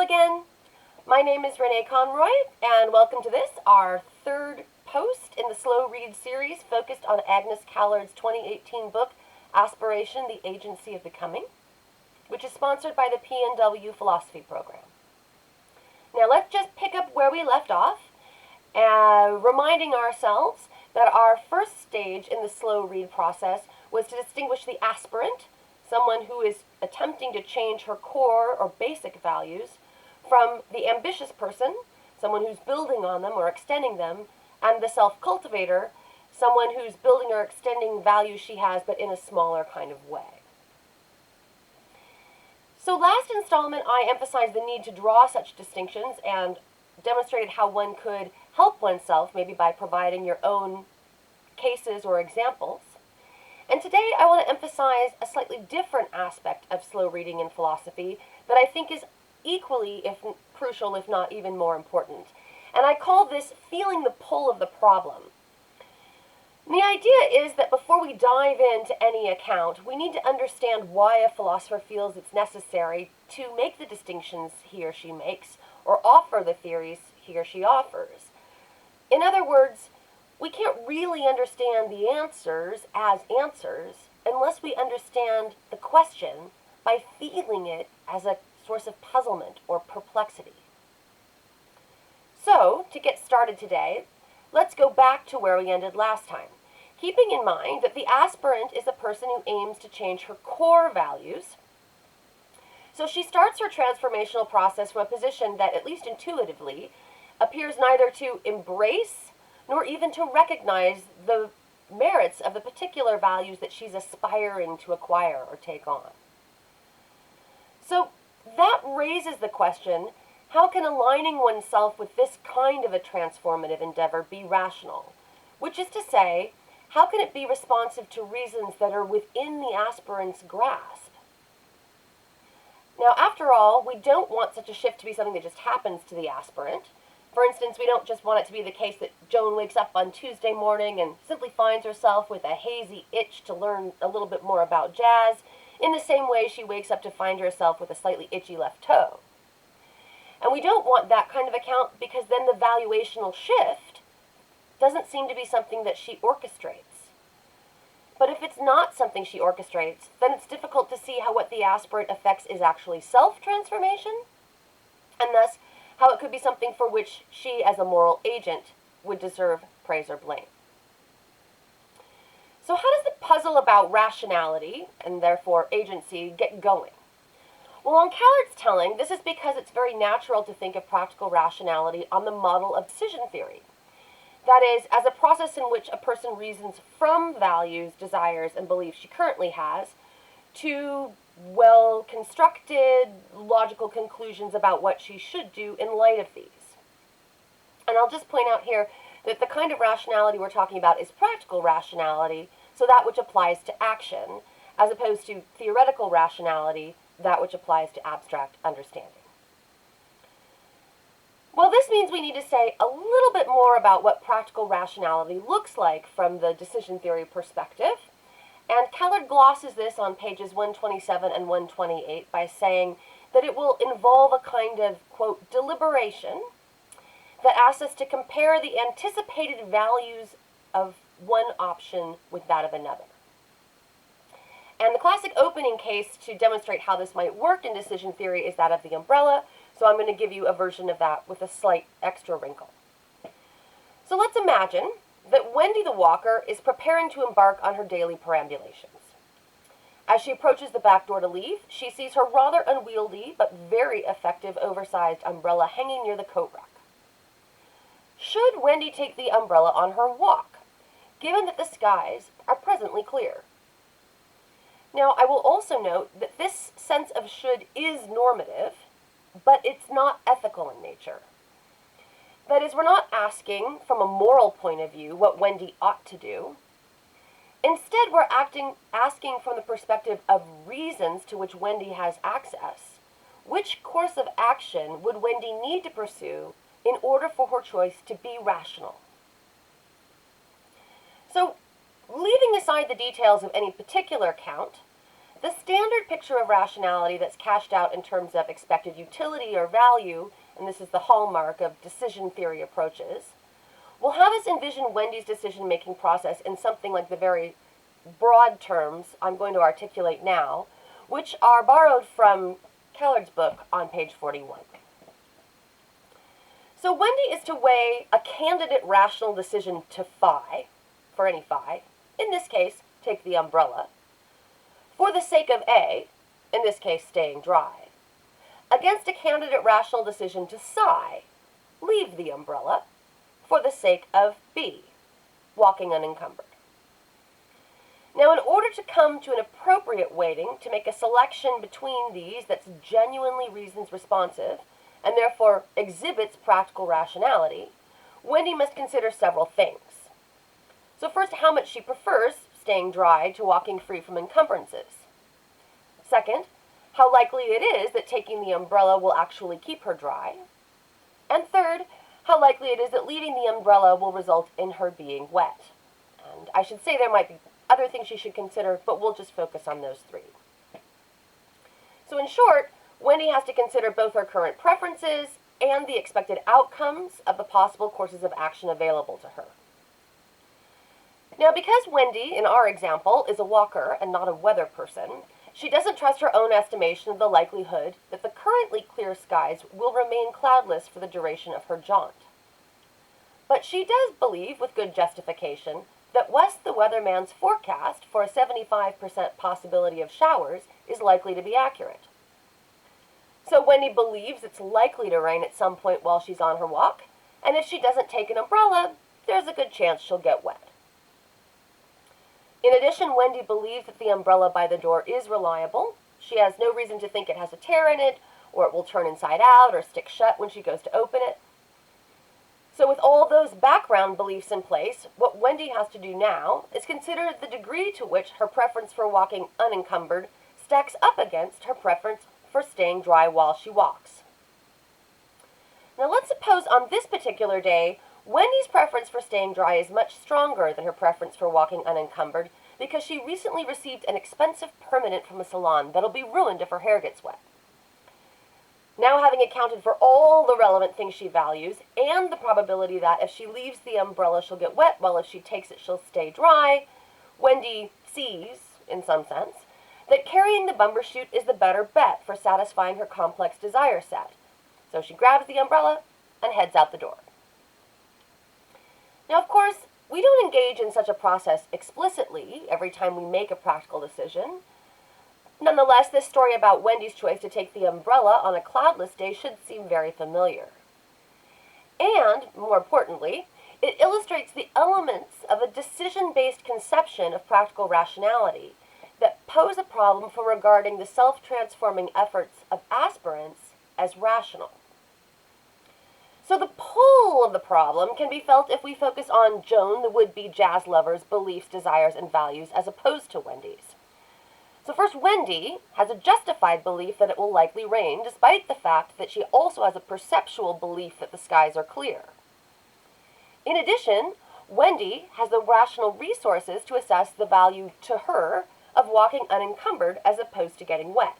again. My name is Renee Conroy, and welcome to this, our third post in the Slow Read series focused on Agnes Callard's 2018 book, Aspiration, the Agency of Becoming, which is sponsored by the PNW Philosophy Program. Now let's just pick up where we left off, reminding ourselves that our first stage in the slow read process was to distinguish the aspirant, someone who is attempting to change her core or basic values, from the ambitious person, someone who's building on them or extending them, and the self-cultivator, someone who's building or extending values she has but in a smaller kind of way. So last installment I emphasized the need to draw such distinctions and demonstrated how one could help oneself, maybe by providing your own cases or examples. And today I want to emphasize a slightly different aspect of slow reading in philosophy that I think is equally crucial, if not even more important. And I call this feeling the pull of the problem. And the idea is that before we dive into any account, we need to understand why a philosopher feels it's necessary to make the distinctions he or she makes, or offer the theories he or she offers. In other words, we can't really understand the answers as answers unless we understand the question by feeling it as a source of puzzlement or perplexity. So, to get started today, let's go back to where we ended last time, keeping in mind that the aspirant is a person who aims to change her core values. So she starts her transformational process from a position that, at least intuitively, appears neither to embrace nor even to recognize the merits of the particular values that she's aspiring to acquire or take on. So that raises the question, how can aligning oneself with this kind of a transformative endeavor be rational? Which is to say, how can it be responsive to reasons that are within the aspirant's grasp? Now, after all, we don't want such a shift to be something that just happens to the aspirant. For instance, we don't just want it to be the case that Joan wakes up on Tuesday morning and simply finds herself with a hazy itch to learn a little bit more about jazz, in the same way she wakes up to find herself with a slightly itchy left toe. And we don't want that kind of account because then the valuational shift doesn't seem to be something that she orchestrates. But if it's not something she orchestrates, then it's difficult to see how what the aspirant affects is actually self-transformation, and thus how it could be something for which she, as a moral agent, would deserve praise or blame. So how does the puzzle about rationality, and therefore agency, get going? Well, on Callard's telling, this is because it's very natural to think of practical rationality on the model of decision theory. That is, as a process in which a person reasons from values, desires, and beliefs she currently has to well-constructed, logical conclusions about what she should do in light of these. And I'll just point out here that the kind of rationality we're talking about is practical rationality, so that which applies to action, as opposed to theoretical rationality, that which applies to abstract understanding. Well, this means we need to say a little bit more about what practical rationality looks like from the decision theory perspective. And Callard glosses this on pages 127 and 128 by saying that it will involve a kind of, quote, deliberation that asks us to compare the anticipated values of one option with that of another. And the classic opening case to demonstrate how this might work in decision theory is that of the umbrella, so I'm going to give you a version of that with a slight extra wrinkle. So let's imagine that Wendy the walker is preparing to embark on her daily perambulations. As she approaches the back door to leave, she sees her rather unwieldy but very effective oversized umbrella hanging near the coat rack. Should Wendy take the umbrella on her walk, given that the skies are presently clear? Now, I will also note that this sense of should is normative, but it's not ethical in nature. That is, we're not asking, from a moral point of view, what Wendy ought to do. Instead, we're asking from the perspective of reasons to which Wendy has access. Which course of action would Wendy need to pursue in order for her choice to be rational? So, leaving aside the details of any particular account, The standard picture of rationality that's cashed out in terms of expected utility or value, and this is the hallmark of decision theory approaches, will have us envision Wendy's decision-making process in something like the very broad terms I'm going to articulate now, which are borrowed from Callard's book on page 41. So Wendy is to weigh a candidate rational decision to phi, for any phi, in this case, take the umbrella, for the sake of A, in this case, staying dry, against a candidate rational decision to psi, leave the umbrella, for the sake of B, walking unencumbered. Now, in order to come to an appropriate weighting, to make a selection between these that's genuinely reasons responsive, and therefore exhibits practical rationality, Wendy must consider several things. So first, how much she prefers staying dry to walking free from encumbrances. Second, how likely it is that taking the umbrella will actually keep her dry. And third, how likely it is that leaving the umbrella will result in her being wet. And I should say there might be other things she should consider, but we'll just focus on those three. So in short, Wendy has to consider both her current preferences and the expected outcomes of the possible courses of action available to her. Now, because Wendy, in our example, is a walker and not a weather person, she doesn't trust her own estimation of the likelihood that the currently clear skies will remain cloudless for the duration of her jaunt. But she does believe, with good justification, that West the weatherman's forecast for a 75% possibility of showers is likely to be accurate. So Wendy believes it's likely to rain at some point while she's on her walk, and if she doesn't take an umbrella, there's a good chance she'll get wet. In addition, Wendy believes that the umbrella by the door is reliable. She has no reason to think it has a tear in it, or it will turn inside out or stick shut when she goes to open it. So with all those background beliefs in place, what Wendy has to do now is consider the degree to which her preference for walking unencumbered stacks up against her preference for staying dry while she walks. Now let's suppose on this particular day, Wendy's preference for staying dry is much stronger than her preference for walking unencumbered because she recently received an expensive permanent from a salon that'll be ruined if her hair gets wet. Now, having accounted for all the relevant things she values and the probability that if she leaves the umbrella she'll get wet, while if she takes it she'll stay dry, Wendy sees, in some sense, that carrying the bumbershoot is the better bet for satisfying her complex desire set. So she grabs the umbrella and heads out the door. Now, of course, we don't engage in such a process explicitly every time we make a practical decision. Nonetheless, this story about Wendy's choice to take the umbrella on a cloudless day should seem very familiar. And, more importantly, it illustrates the elements of a decision-based conception of practical rationality that pose a problem for regarding the self-transforming efforts of aspirants as rational. So the pull of the problem can be felt if we focus on Joan, the would-be jazz lover's beliefs, desires, and values, as opposed to Wendy's. So first, Wendy has a justified belief that it will likely rain, despite the fact that she also has a perceptual belief that the skies are clear. In addition, Wendy has the rational resources to assess the value to her of walking unencumbered as opposed to getting wet.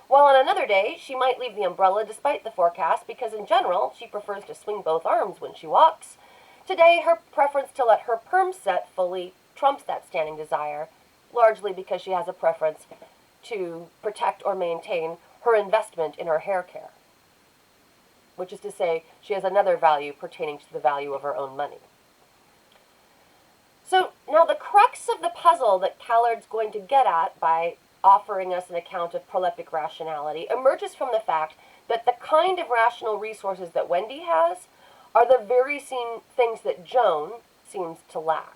While on another day, she might leave the umbrella despite the forecast because in general, she prefers to swing both arms when she walks. Today, her preference to let her perm set fully trumps that standing desire, largely because she has a preference to protect or maintain her investment in her hair care, which is to say, she has another value pertaining to the value of her own money. So now the crux of the puzzle that Callard's going to get at by offering us an account of proleptic rationality emerges from the fact that the kind of rational resources that Wendy has are the very same things that Joan seems to lack.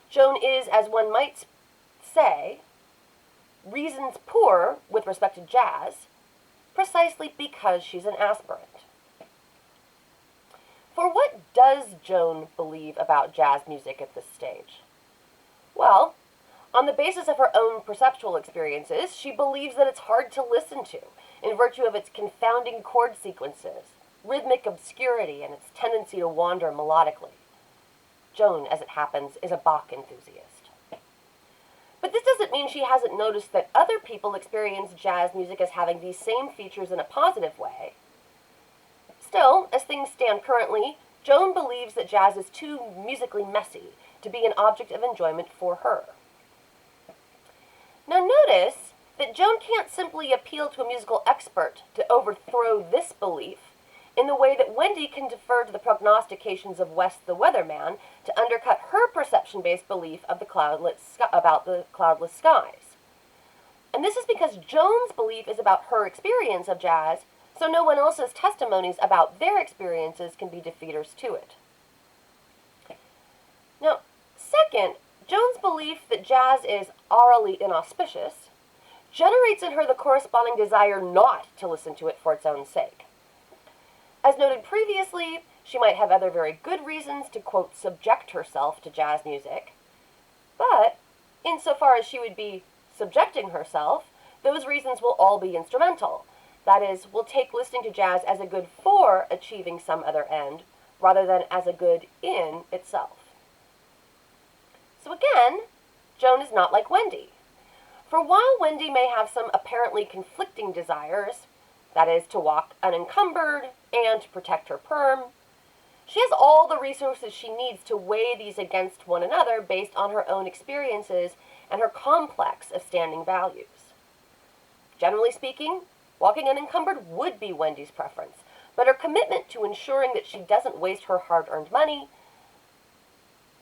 Joan is, as one might say, reasons poor with respect to jazz, precisely because she's an aspirant. For what does Joan believe about jazz music at this stage? Well, on the basis of her own perceptual experiences, she believes that it's hard to listen to, in virtue of its confounding chord sequences, rhythmic obscurity, and its tendency to wander melodically. Joan, as it happens, is a Bach enthusiast. But this doesn't mean she hasn't noticed that other people experience jazz music as having these same features in a positive way. Still, as things stand currently, Joan believes that jazz is too musically messy to be an object of enjoyment for her. Now notice that Joan can't simply appeal to a musical expert to overthrow this belief in the way that Wendy can defer to the prognostications of West the Weatherman to undercut her perception-based belief of about the cloudless skies. And this is because Joan's belief is about her experience of jazz, so no one else's testimonies about their experiences can be defeaters to it. Now, second, Joan's belief that jazz is aurally inauspicious generates in her the corresponding desire not to listen to it for its own sake. As noted previously, she might have other very good reasons to, quote, subject herself to jazz music, but insofar as she would be subjecting herself, those reasons will all be instrumental. That is, will take listening to jazz as a good for achieving some other end, rather than as a good in itself. So again, Joan is not like Wendy. For while Wendy may have some apparently conflicting desires, that is, to walk unencumbered and to protect her perm, she has all the resources she needs to weigh these against one another based on her own experiences and her complex of standing values. Generally speaking, walking unencumbered would be Wendy's preference, but her commitment to ensuring that she doesn't waste her hard-earned money,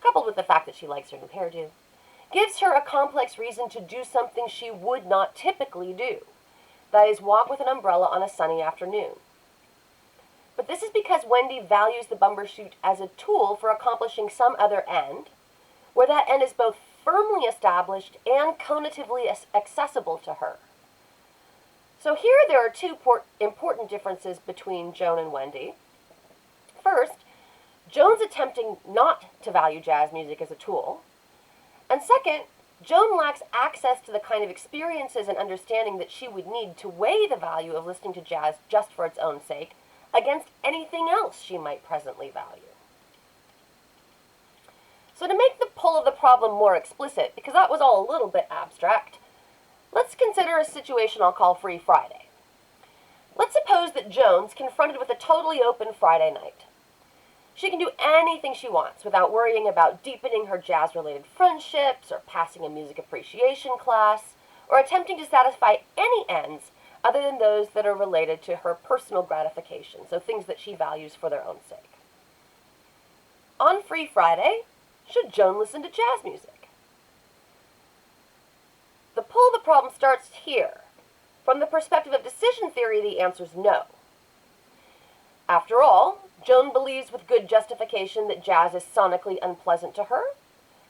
coupled with the fact that she likes her new hairdo, gives her a complex reason to do something she would not typically do. That is, walk with an umbrella on a sunny afternoon. But this is because Wendy values the bumbershoot as a tool for accomplishing some other end, where that end is both firmly established and conatively accessible to her. So here there are two important differences between Joan and Wendy. First, Joan's attempting not to value jazz music as a tool. And second, Joan lacks access to the kind of experiences and understanding that she would need to weigh the value of listening to jazz just for its own sake against anything else she might presently value. So to make the pull of the problem more explicit, because that was all a little bit abstract, let's consider a situation I'll call Free Friday. Let's suppose that Joan's confronted with a totally open Friday night. She can do anything she wants without worrying about deepening her jazz-related friendships or passing a music appreciation class or attempting to satisfy any ends other than those that are related to her personal gratification, so things that she values for their own sake. On Free Friday, should Joan listen to jazz music? The pull of the problem starts here. From the perspective of decision theory, the answer is no. After all, Joan believes with good justification that jazz is sonically unpleasant to her,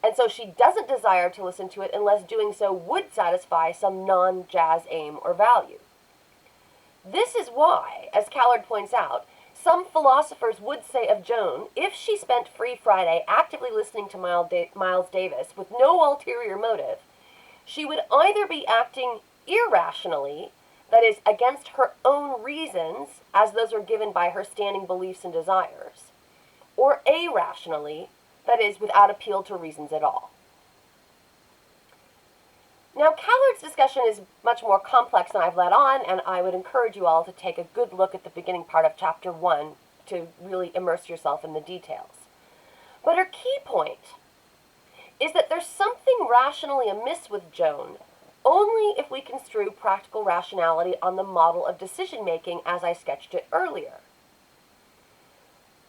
and so she doesn't desire to listen to it unless doing so would satisfy some non-jazz aim or value. This is why, as Callard points out, some philosophers would say of Joan, if she spent Free Friday actively listening to Miles Davis with no ulterior motive, she would either be acting irrationally, that is, against her own reasons, as those are given by her standing beliefs and desires, or irrationally, that is, without appeal to reasons at all. Now, Callard's discussion is much more complex than I've let on, and I would encourage you all to take a good look at the beginning part of Chapter 1 to really immerse yourself in the details. But her key point is that there's something rationally amiss with Joan only if we construe practical rationality on the model of decision-making as I sketched it earlier.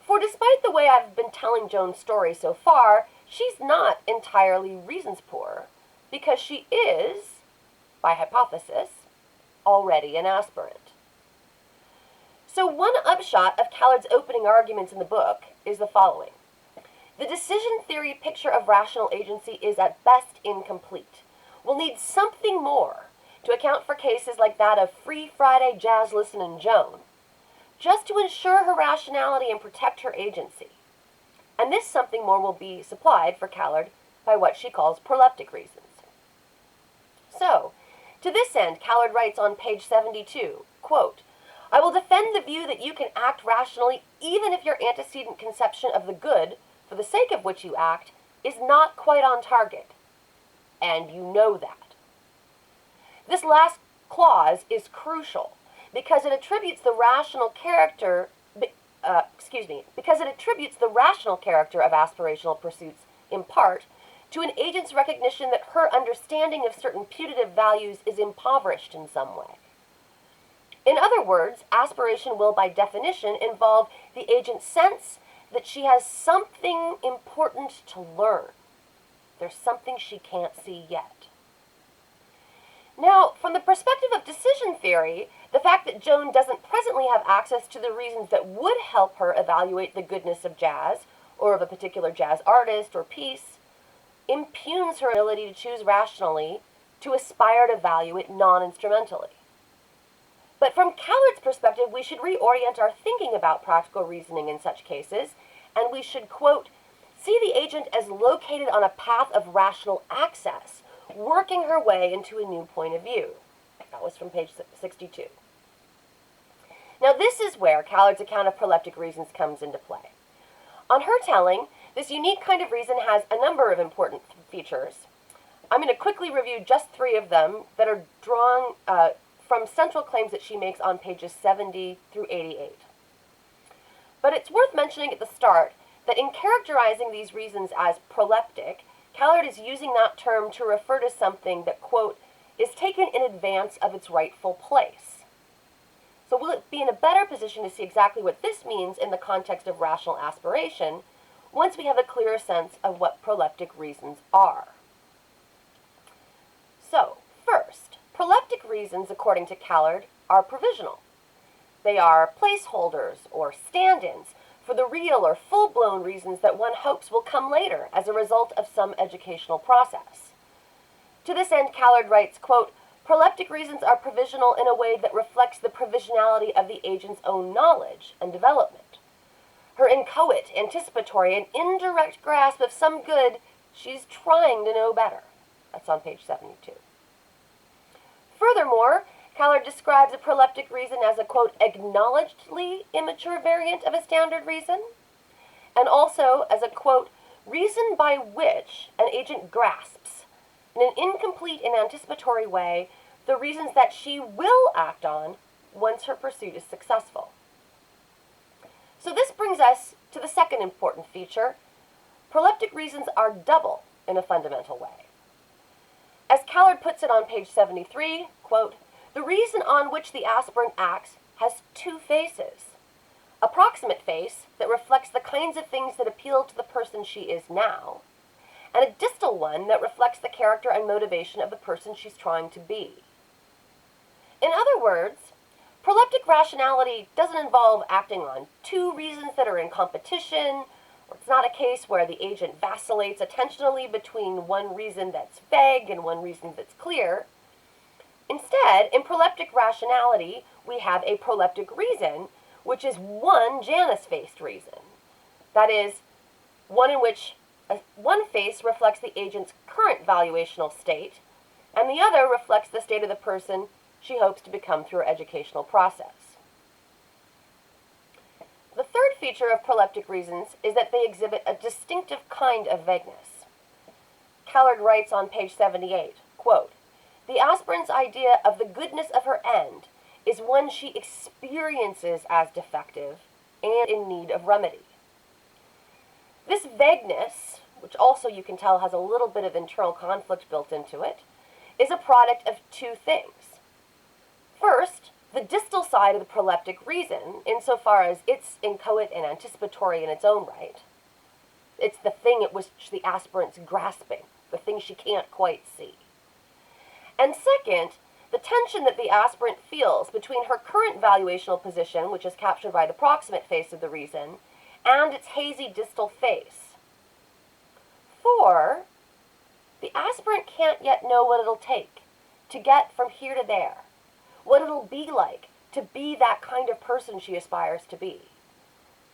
For despite the way I've been telling Joan's story so far, she's not entirely reasons poor, because she is, by hypothesis, already an aspirant. So one upshot of Callard's opening arguments in the book is the following. The decision theory picture of rational agency is at best incomplete. We'll need something more to account for cases like that of Free Friday jazz listening Joan, just to ensure her rationality and protect her agency. And this something more will be supplied for Callard by what she calls proleptic reasons. So, to this end, Callard writes on page 72, quote, I will defend the view that you can act rationally even if your antecedent conception of the good, for the sake of which you act, is not quite on target. and you know that. This last clause is crucial because it attributes the rational character because it attributes the rational character of aspirational pursuits in part to an agent's recognition that her understanding of certain putative values is impoverished in some way. In other words, aspiration will by definition involve the agent's sense that she has something important to learn. There's something she can't see yet. Now, from the perspective of decision theory, the fact that Joan doesn't presently have access to the reasons that would help her evaluate the goodness of jazz, or of a particular jazz artist or piece, impugns her ability to choose rationally, to aspire to value it non-instrumentally. But from Callard's perspective, we should reorient our thinking about practical reasoning in such cases, and we should, quote, see the agent as located on a path of rational access, working her way into a new point of view. That was from page 62. Now this is where Callard's account of proleptic reasons comes into play. On her telling, this unique kind of reason has a number of important features. I'm going to quickly review just 3 of them that are drawn from central claims that she makes on pages 70 through 88. But it's worth mentioning at the start that in characterizing these reasons as proleptic, Callard is using that term to refer to something that, quote, is taken in advance of its rightful place. So we'll be in a better position to see exactly what this means in the context of rational aspiration once we have a clearer sense of what proleptic reasons are. So, first, proleptic reasons, according to Callard, are provisional. They are placeholders or stand-ins for the real or full-blown reasons that one hopes will come later as a result of some educational process. To this end, Callard writes, quote, proleptic reasons are provisional in a way that reflects the provisionality of the agent's own knowledge and development. Her inchoate, anticipatory, and indirect grasp of some good she's trying to know better. That's on page 72. Furthermore, Callard describes a proleptic reason as a, quote, acknowledgedly immature variant of a standard reason, and also as a, quote, reason by which an agent grasps, in an incomplete and anticipatory way, the reasons that she will act on once her pursuit is successful. So this brings us to the second important feature. Proleptic reasons are double in a fundamental way. As Callard puts it on page 73, quote, the reason on which the aspirant acts has 2 faces. A proximate face that reflects the kinds of things that appeal to the person she is now, and a distal one that reflects the character and motivation of the person she's trying to be. In other words, proleptic rationality doesn't involve acting on 2 reasons that are in competition, or it's not a case where the agent vacillates attentionally between one reason that's vague and one reason that's clear. Instead, in proleptic rationality, we have a proleptic reason, which is one Janus-faced reason. That is, one in which one face reflects the agent's current valuational state, and the other reflects the state of the person she hopes to become through her educational process. The third feature of proleptic reasons is that they exhibit a distinctive kind of vagueness. Callard writes on page 78, quote, the aspirant's idea of the goodness of her end is one she experiences as defective and in need of remedy. This vagueness, which also you can tell has a little bit of internal conflict built into it, is a product of 2 things. First, the distal side of the proleptic reason, insofar as it's inchoate and anticipatory in its own right. It's the thing at which the aspirant's grasping, the thing she can't quite see. And second, the tension that the aspirant feels between her current valuational position, which is captured by the proximate face of the reason, and its hazy distal face. For the aspirant can't yet know what it'll take to get from here to there, what it'll be like to be that kind of person she aspires to be,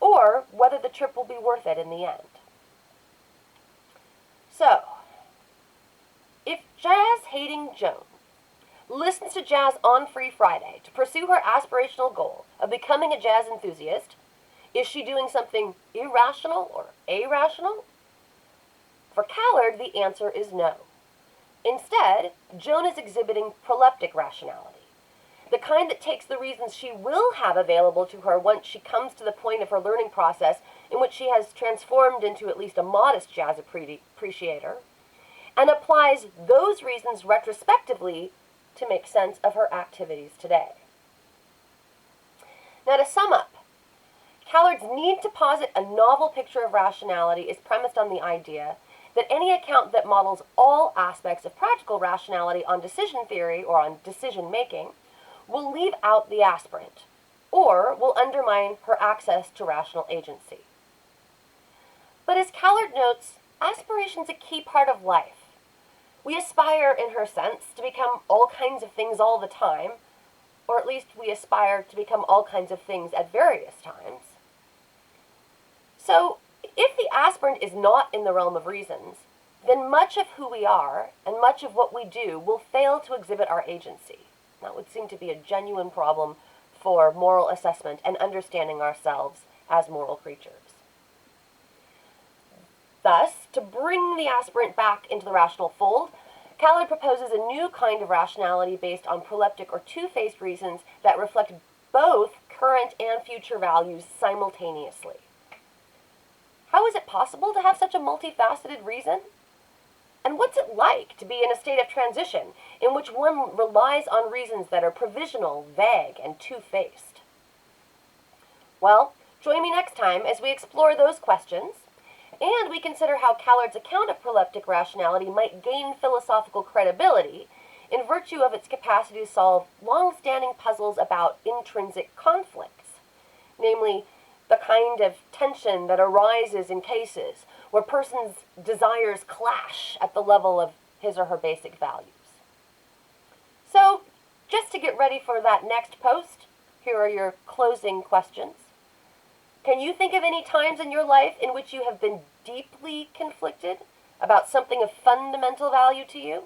or whether the trip will be worth it in the end. So, if jazz-hating Joan listens to jazz on Free Friday to pursue her aspirational goal of becoming a jazz enthusiast, is she doing something irrational or irrational? For Callard, the answer is no. Instead, Joan is exhibiting proleptic rationality, the kind that takes the reasons she will have available to her once she comes to the point of her learning process in which she has transformed into at least a modest jazz appreciator, and applies those reasons retrospectively to make sense of her activities today. Now, to sum up, Callard's need to posit a novel picture of rationality is premised on the idea that any account that models all aspects of practical rationality on decision theory or on decision making will leave out the aspirant, or will undermine her access to rational agency. But as Callard notes, aspiration is a key part of life. We aspire, in her sense, to become all kinds of things all the time, or at least we aspire to become all kinds of things at various times. So, if the aspirant is not in the realm of reasons, then much of who we are and much of what we do will fail to exhibit our agency. That would seem to be a genuine problem for moral assessment and understanding ourselves as moral creatures. Thus, to bring the aspirant back into the rational fold, Callard proposes a new kind of rationality based on proleptic or two-faced reasons that reflect both current and future values simultaneously. How is it possible to have such a multifaceted reason? And what's it like to be in a state of transition in which one relies on reasons that are provisional, vague, and two-faced? Well, join me next time as we explore those questions, and we consider how Callard's account of proleptic rationality might gain philosophical credibility in virtue of its capacity to solve long-standing puzzles about intrinsic conflicts, namely, the kind of tension that arises in cases where persons' desires clash at the level of his or her basic values. So, just to get ready for that next post, here are your closing questions. Can you think of any times in your life in which you have been deeply conflicted about something of fundamental value to you?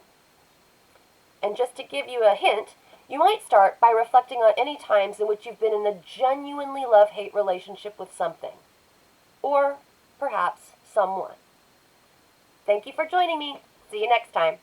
And just to give you a hint, you might start by reflecting on any times in which you've been in a genuinely love-hate relationship with something, or perhaps someone. Thank you for joining me. See you next time.